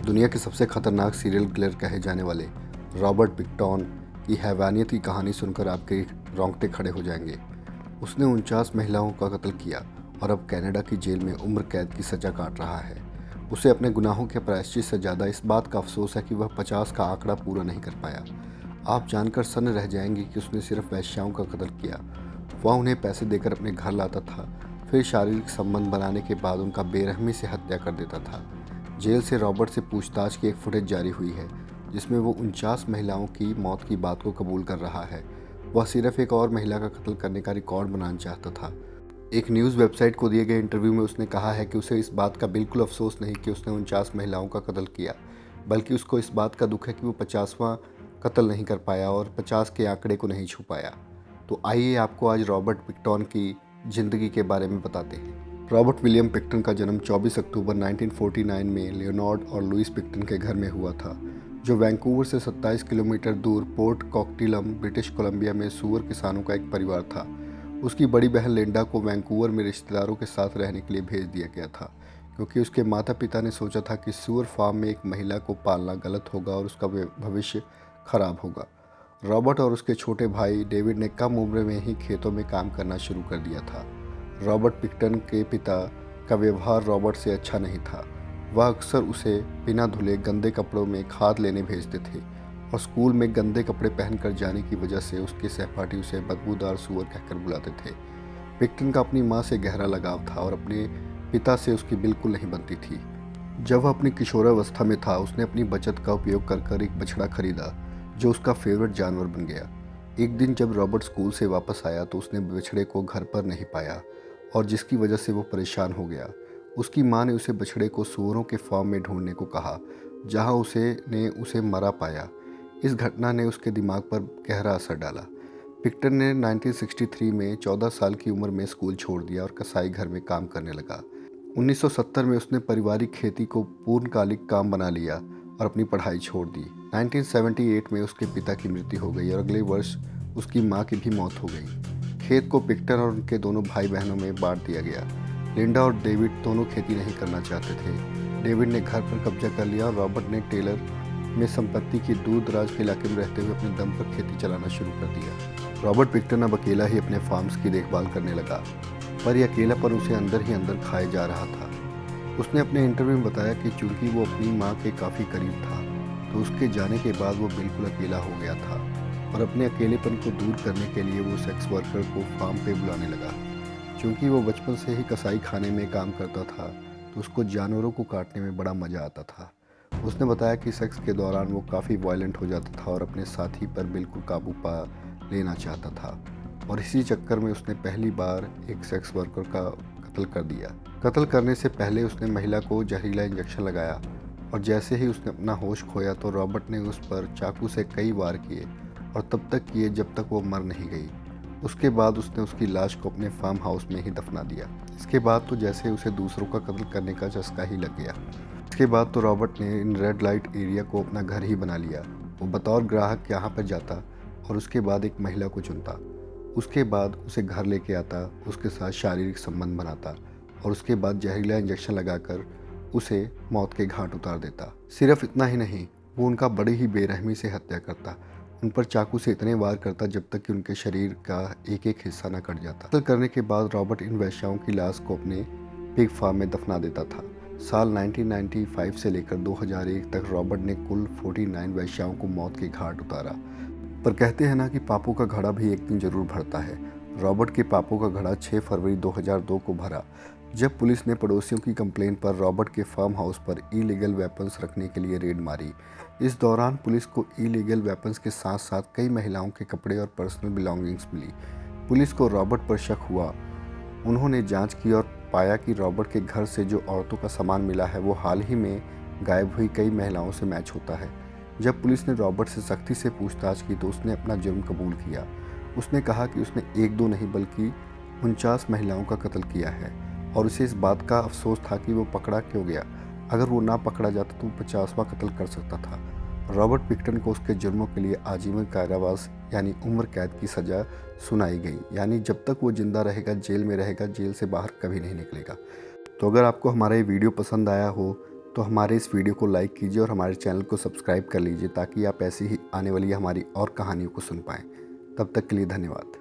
दुनिया के सबसे खतरनाक सीरियल किलर कहे जाने वाले रॉबर्ट पिक्टन की हैवानियत की कहानी सुनकर आपके रोंगटे खड़े हो जाएंगे। उसने 49 महिलाओं का कत्ल किया और अब कनाडा की जेल में उम्र कैद की सजा काट रहा है। उसे अपने गुनाहों के प्रायश्चित से ज़्यादा इस बात का अफसोस है कि वह 50 का आंकड़ा पूरा नहीं कर पाया। आप जानकर सन्न रह जाएंगे कि उसने सिर्फ वेश्याओं का कत्ल किया। वह उन्हें पैसे देकर अपने घर लाता था, फिर शारीरिक संबंध बनाने के बाद उनका बेरहमी से हत्या कर देता था। जेल से रॉबर्ट से पूछताछ की एक फुटेज जारी हुई है जिसमें वो 49 महिलाओं की मौत की बात को कबूल कर रहा है। वह सिर्फ एक और महिला का कत्ल करने का रिकॉर्ड बनाना चाहता था। एक न्यूज़ वेबसाइट को दिए गए इंटरव्यू में उसने कहा है कि उसे इस बात का बिल्कुल अफसोस नहीं कि उसने 49 महिलाओं का कत्ल किया, बल्कि उसको इस बात का दुख है कि वो 50वां कत्ल नहीं कर पाया और 50 के आंकड़े को नहीं छू पाया। तो आइए आपको आज रॉबर्ट पिक्टन की ज़िंदगी के बारे में बताते हैं। रॉबर्ट विलियम पिक्टन का जन्म 24 अक्टूबर 1949 में लियोनार्ड और लुइस पिक्टन के घर में हुआ था, जो वैंकूवर से 27 किलोमीटर दूर पोर्ट कॉकटिलम, ब्रिटिश कोलंबिया में सूअर किसानों का एक परिवार था। उसकी बड़ी बहन लिंडा को वैंकूवर में रिश्तेदारों के साथ रहने के लिए भेज दिया गया था, क्योंकि उसके माता पिता ने सोचा था कि सूअर फार्म में एक महिला को पालना गलत होगा और उसका भविष्य खराब होगा। रॉबर्ट और उसके छोटे भाई डेविड ने कम उम्र में ही खेतों में काम करना शुरू कर दिया था। रॉबर्ट पिक्टन के पिता का व्यवहार रॉबर्ट से अच्छा नहीं था। वह अक्सर उसे बिना धुले गंदे कपड़ों में खाद लेने भेजते थे और स्कूल में गंदे कपड़े पहनकर जाने की वजह से उसके सहपाठी उसे बदबूदार सूअर कहकर बुलाते थे। पिक्टन का अपनी मां से गहरा लगाव था और अपने पिता से उसकी बिल्कुल नहीं बनती थी। जब वह अपनी किशोरावस्था में था, उसने अपनी बचत का उपयोग कर एक बछड़ा खरीदा, जो उसका फेवरेट जानवर बन गया। एक दिन जब रॉबर्ट स्कूल से वापस आया तो उसने बछड़े को घर पर नहीं पाया और जिसकी वजह से वो परेशान हो गया। उसकी मां ने उसे बछड़े को सूअरों के फार्म में ढूंढने को कहा, जहां उसे मरा पाया। इस घटना ने उसके दिमाग पर गहरा असर डाला। पिक्टन ने 1963 में 14 साल की उम्र में स्कूल छोड़ दिया और कसाई घर में काम करने लगा। 1970 में उसने पारिवारिक खेती को पूर्णकालिक काम बना लिया और अपनी पढ़ाई छोड़ दी। 1978 में उसके पिता की मृत्यु हो गई और अगले वर्ष उसकी मां की भी मौत हो गई। खेत को पिक्टन और उनके दोनों भाई बहनों में बांट दिया गया। लिंडा और डेविड दोनों खेती नहीं करना चाहते थे। डेविड ने घर पर कब्जा कर लिया और रॉबर्ट ने टेलर में संपत्ति की दूर दराज के इलाके में रहते हुए अपने दम पर खेती चलाना शुरू कर दिया। रॉबर्ट पिक्टन अब अकेला ही अपने फार्म्स की देखभाल करने लगा, पर यह अकेलापन उसे अंदर ही अंदर खाए जा रहा था। उसने अपने इंटरव्यू में बताया कि चूंकि वो अपनी मां के काफ़ी करीब था, तो उसके जाने के बाद वो बिल्कुल अकेला हो गया था और अपने अकेलेपन को दूर करने के लिए वो सेक्स वर्कर को फार्म पे बुलाने लगा। क्योंकि वो बचपन से ही कसाई खाने में काम करता था, तो उसको जानवरों को काटने में बड़ा मज़ा आता था। उसने बताया कि सेक्स के दौरान वो काफ़ी वायलेंट हो जाता था और अपने साथी पर बिल्कुल काबू पा लेना चाहता था, और इसी चक्कर में उसने पहली बार एक सेक्स वर्कर का कत्ल कर दिया। कत्ल करने से पहले उसने महिला को जहरीला इंजेक्शन लगाया और जैसे ही उसने अपना होश खोया तो रॉबर्ट ने उस पर चाकू से कई वार किए और तब तक किए जब तक वो मर नहीं गई। उसके बाद उसने उसकी लाश को अपने फार्म हाउस में ही दफना दिया। इसके बाद तो जैसे उसे दूसरों का कत्ल करने का चस्का ही लग गया। इसके बाद तो रॉबर्ट ने इन रेड लाइट एरिया को अपना घर ही बना लिया। वो बतौर ग्राहक यहाँ पर जाता और उसके बाद एक महिला को चुनता, उसके बाद उसे घर लेके आता, उसके साथ शारीरिक संबंध बनाता और उसके बाद जहरीला इंजेक्शन लगाकर उसे मौत के घाट उतार देता। सिर्फ इतना ही नहीं, वो उनका बड़ी ही बेरहमी से हत्या करता। उन पर चाकू से इतने वार करता जब तक कि उनके शरीर का एक एक हिस्सा न कट जाता। कत्ल करने के बाद रॉबर्ट इन वेश्याओं की लाश को अपने पिग फार्म में दफना देता था। साल 1995 से लेकर 2001 तक रॉबर्ट ने कुल 49 वेश्याओं को मौत के घाट उतारा। पर कहते हैं ना कि पापों का घड़ा भी एक दिन जरूर भरता है। रॉबर्ट के पापों का घड़ा 6 फरवरी 2002 को भरा, जब पुलिस ने पड़ोसियों की कंप्लेंट पर रॉबर्ट के फार्म हाउस पर इलीगल वेपन्स रखने के लिए रेड मारी। इस दौरान पुलिस को इलीगल वेपन्स के साथ साथ कई महिलाओं के कपड़े और पर्सनल बिलोंगिंग्स मिली। पुलिस को रॉबर्ट पर शक हुआ। उन्होंने जांच की और पाया कि रॉबर्ट के घर से जो औरतों का सामान मिला है वो हाल ही में गायब हुई कई महिलाओं से मैच होता है। जब पुलिस ने रॉबर्ट से सख्ती से पूछताछ की तो उसने अपना जुर्म कबूल किया। उसने कहा कि उसने एक दो नहीं बल्कि 49 महिलाओं का कत्ल किया है और उसे इस बात का अफसोस था कि वो पकड़ा क्यों गया। अगर वो ना पकड़ा जाता तो 50वां कत्ल कर सकता था। रॉबर्ट पिक्टन को उसके जुर्मों के लिए आजीवन कारावास यानी उम्र कैद की सज़ा सुनाई गई, यानी जब तक वो जिंदा रहेगा जेल में रहेगा, जेल से बाहर कभी नहीं निकलेगा। तो अगर आपको हमारा ये वीडियो पसंद आया हो तो हमारे इस वीडियो को लाइक कीजिए और हमारे चैनल को सब्सक्राइब कर लीजिए ताकि आप ऐसी ही आने वाली हमारी और कहानियों को सुन पाएँ। तब तक के लिए धन्यवाद।